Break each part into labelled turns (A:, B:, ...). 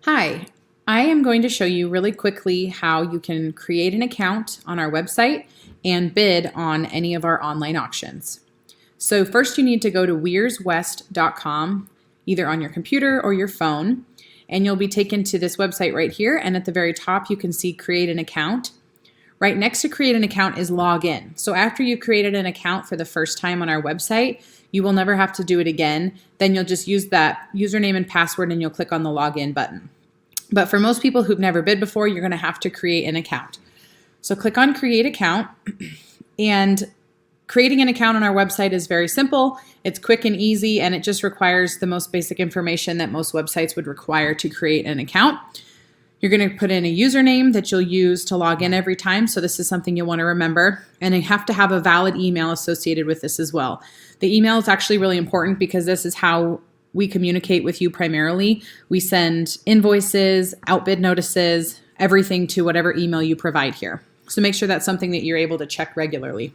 A: Hi, I am going to show you really quickly how you can create an account on our website and bid on any of our online auctions. So first you need to go to weirswest.com, either on your computer or your phone, and you'll be taken to this website right here, and at the very top you can see create an account. Right next to create an account is log in. So after you created an account for the first time on our website, you will never have to do it again. Then you'll just use that username and password and you'll click on the login button. But for most people who've never bid before, you're going to have to create an account. So click on create account, and creating an account on our website is very simple. It's quick and easy, and it just requires the most basic information that most websites would require to create an account. You're going to put in a username that you'll use to log in every time. So this is something you'll want to remember. And you have to have a valid email associated with this as well. The email is actually really important because this is how we communicate with you primarily. We send invoices, outbid notices, everything to whatever email you provide here. So make sure that's something that you're able to check regularly.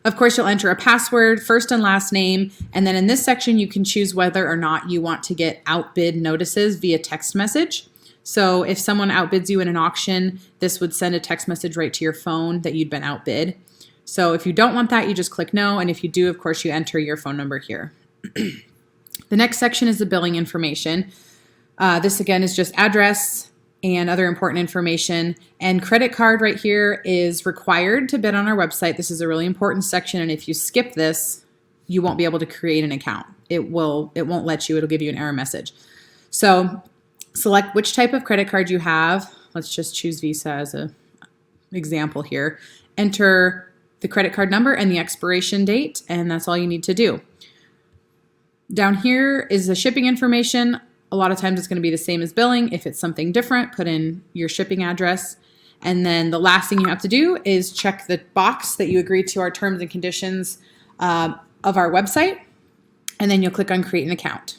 A: Of course, you'll enter a password, first and last name, and then in this section you can choose whether or not you want to get outbid notices via text message. So if someone outbids you in an auction, this would send a text message right to your phone that you'd been outbid. So if you don't want that, you just click no, and if you do, of course, you enter your phone number here. The next section is the billing information. This again is just address and other important information. And credit card right here is required to bid on our website. This is a really important section, and if you skip this, you won't be able to create an account. It won't let you. It'll give you an error message. So select which type of credit card you have. Let's just choose Visa as an example here. Enter the credit card number and the expiration date, and that's all you need to do. Down here is the shipping information. A lot of times it's going to be the same as billing. If it's something different, put in your shipping address. And then the last thing you have to do is check the box that you agree to our terms and conditions of our website. And then you'll click on create an account.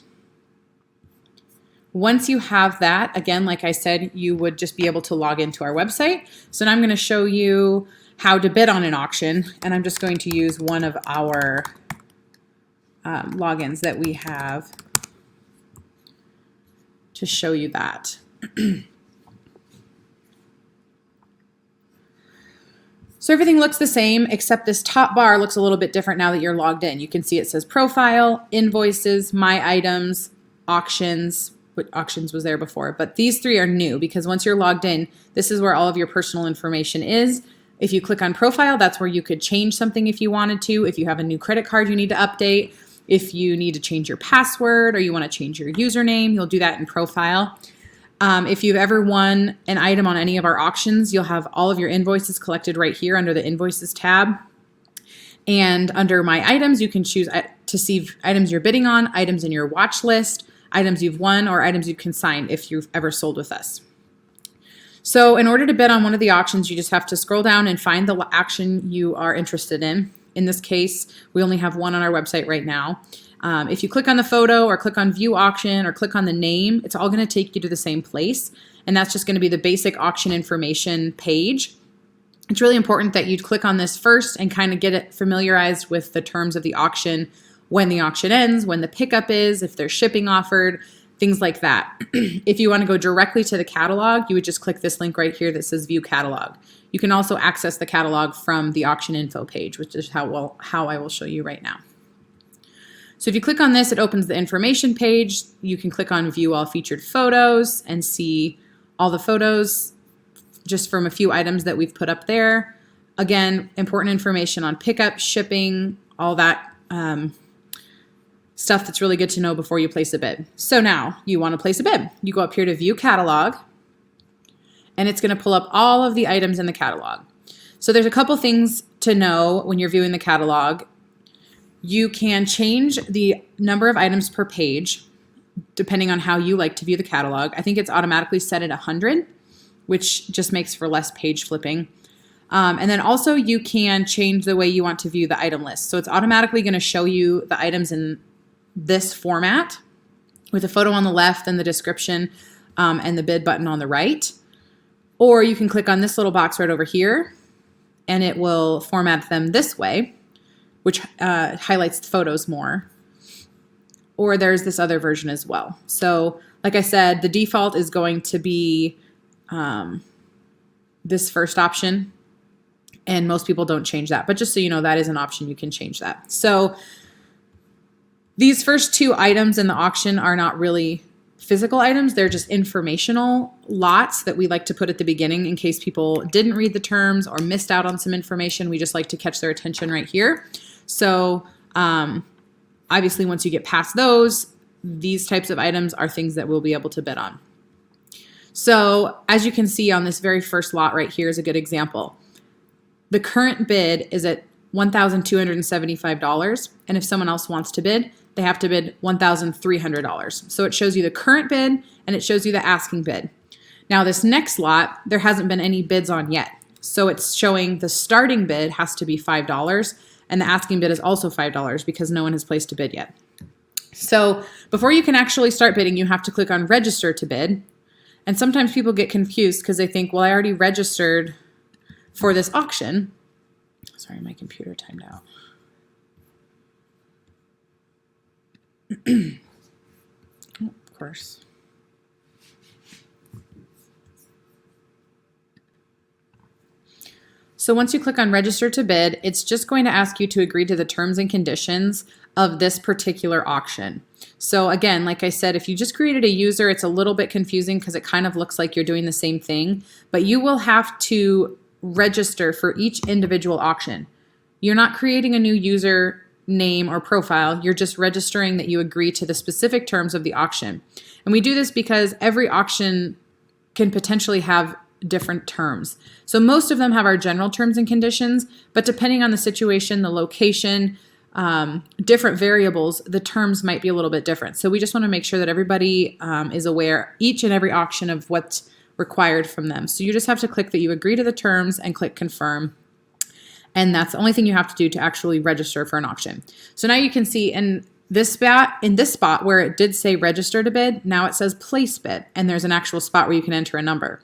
A: Once you have that, again, like I said, you would just be able to log into our website. So now I'm going to show you how to bid on an auction. And I'm just going to use one of our logins that we have to show you that. So everything looks the same, except this top bar looks a little bit different now that you're logged in. You can see it says profile, invoices, my items, auctions. Auctions was there before, but these three are new because once you're logged in, this is where all of your personal information is. If you click on profile, that's where you could change something if you wanted to. If you have a new credit card you need to update, if you need to change your password or you want to change your username, you'll do that in profile. If you've ever won an item on any of our auctions, you'll have all of your invoices collected right here under the invoices tab. And under my items, you can choose to see items you're bidding on, items in your watch list, items you've won, or items you consigned if you've ever sold with us. So in order to bid on one of the auctions, you just have to scroll down and find the auction you are interested in. In this case, we only have one on our website right now. If you click on the photo or click on view auction or click on the name, it's all going to take you to the same place. And that's just going to be the basic auction information page. It's really important that you click on this first and kind of get it familiarized with the terms of the auction, when the auction ends, when the pickup is, if there's shipping offered, things like that. If you want to go directly to the catalog, you would just click this link right here that says view catalog. You can also access the catalog from the auction info page, which is how I will show you right now. So if you click on this, it opens the information page. You can click on view all featured photos and see all the photos just from a few items that we've put up there. Again, important information on pickup, shipping, all that stuff that's really good to know before you place a bid. So now you want to place a bid. You go up here to view catalog, and it's going to pull up all of the items in the catalog. So there's a couple things to know when you're viewing the catalog. You can change the number of items per page depending on how you like to view the catalog. I think it's automatically set at 100, which just makes for less page flipping. And then also you can change the way you want to view the item list. So it's automatically going to show you the items in this format with a photo on the left and the description and the bid button on the right. Or you can click on this little box right over here and it will format them this way, which highlights the photos more. or there's this other version as well. So like I said, the default is going to be this first option, and most people don't change that. But just so you know, that is an option. You can change that. So these first two items in the auction are not really physical items. They're just informational lots that we like to put at the beginning in case people didn't read the terms or missed out on some information. We just like to catch their attention right here. So obviously, once you get past those, these types of items are things that we'll be able to bid on. So as you can see on this very first lot right here is a good example. The current bid is at $1,275. And if someone else wants to bid, they have to bid $1,300. So it shows you the current bid and it shows you the asking bid. Now this next lot, there hasn't been any bids on yet. So it's showing the starting bid has to be $5 and the asking bid is also $5 because no one has placed a bid yet. So before you can actually start bidding, you have to click on register to bid. And sometimes people get confused because they think, well, I already registered for this auction. Sorry, my computer timed out. Oh, of course. So once you click on register to bid, it's just going to ask you to agree to the terms and conditions of this particular auction. So again, like I said, if you just created a user, it's a little bit confusing because it kind of looks like you're doing the same thing, but you will have to register for each individual auction. You're not creating a new user name or profile. You're just registering that you agree to the specific terms of the auction. And we do this because every auction can potentially have different terms. So most of them have our general terms and conditions, but depending on the situation, the location, different variables, the terms might be a little bit different. So we just want to make sure that everybody is aware each and every auction of what's required from them. So you just have to click that you agree to the terms and click confirm. And that's the only thing you have to do to actually register for an auction. So now you can see in this spot where it did say register to bid, now it says place bid, and there's an actual spot where you can enter a number.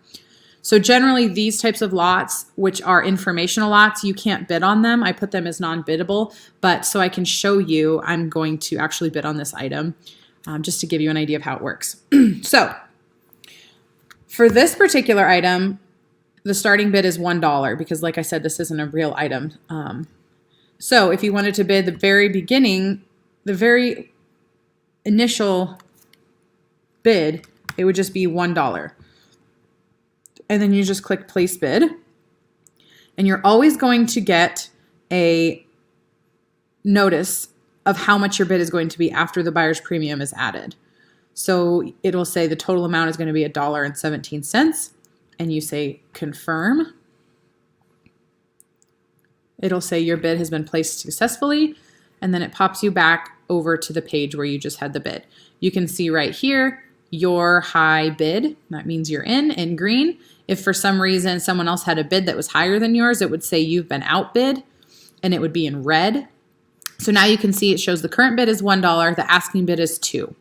A: So generally these types of lots, which are informational lots, you can't bid on them. I put them as non-biddable, but so I can show you, I'm going to actually bid on this item just to give you an idea of how it works. So for this particular item, the starting bid is $1 because like I said, this isn't a real item. So if you wanted to bid the very beginning, the very initial bid, it would just be $1. And then you just click place bid. And you're always going to get a notice of how much your bid is going to be after the buyer's premium is added. So it'll say the total amount is going to be $1.17. And you say confirm. It'll say your bid has been placed successfully. And then it pops you back over to the page where you just had the bid. You can see right here, your high bid. That means you're in green. If for some reason someone else had a bid that was higher than yours, it would say you've been outbid and it would be in red. So now you can see it shows the current bid is $1, the asking bid is $2.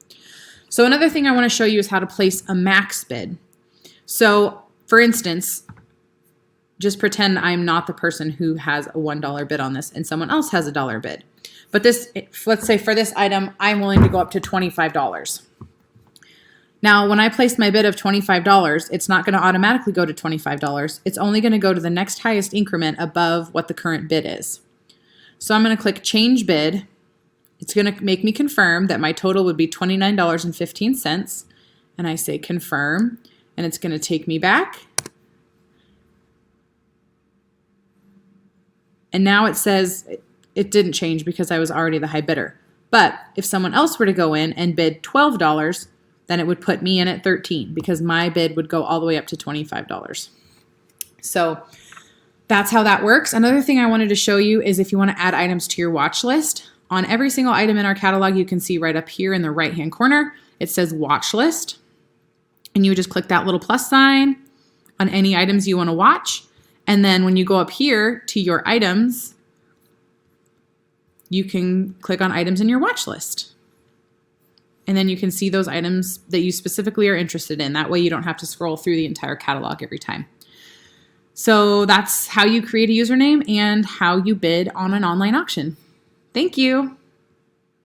A: So another thing I want to show you is how to place a max bid. So for instance, just pretend I'm not the person who has a $1 bid on this and someone else has a $1 bid. But this, let's say for this item, I'm willing to go up to $25. Now, when I place my bid of $25, it's not going to automatically go to $25. It's only going to go to the next highest increment above what the current bid is. So I'm going to click change bid. It's going to make me confirm that my total would be $29.15. And I say confirm, and it's going to take me back. And now it says it didn't change because I was already the high bidder. But if someone else were to go in and bid $12, then it would put me in at $13 because my bid would go all the way up to $25. So that's how that works. Another thing I wanted to show you is if you want to add items to your watch list. On every single item in our catalog, you can see right up here in the right-hand corner, it says watch list. And you would just click that little plus sign on any items you want to watch. And then when you go up here to your items, you can click on items in your watch list. And then you can see those items that you specifically are interested in. That way you don't have to scroll through the entire catalog every time. So that's how you create a username and how you bid on an online auction. Thank you.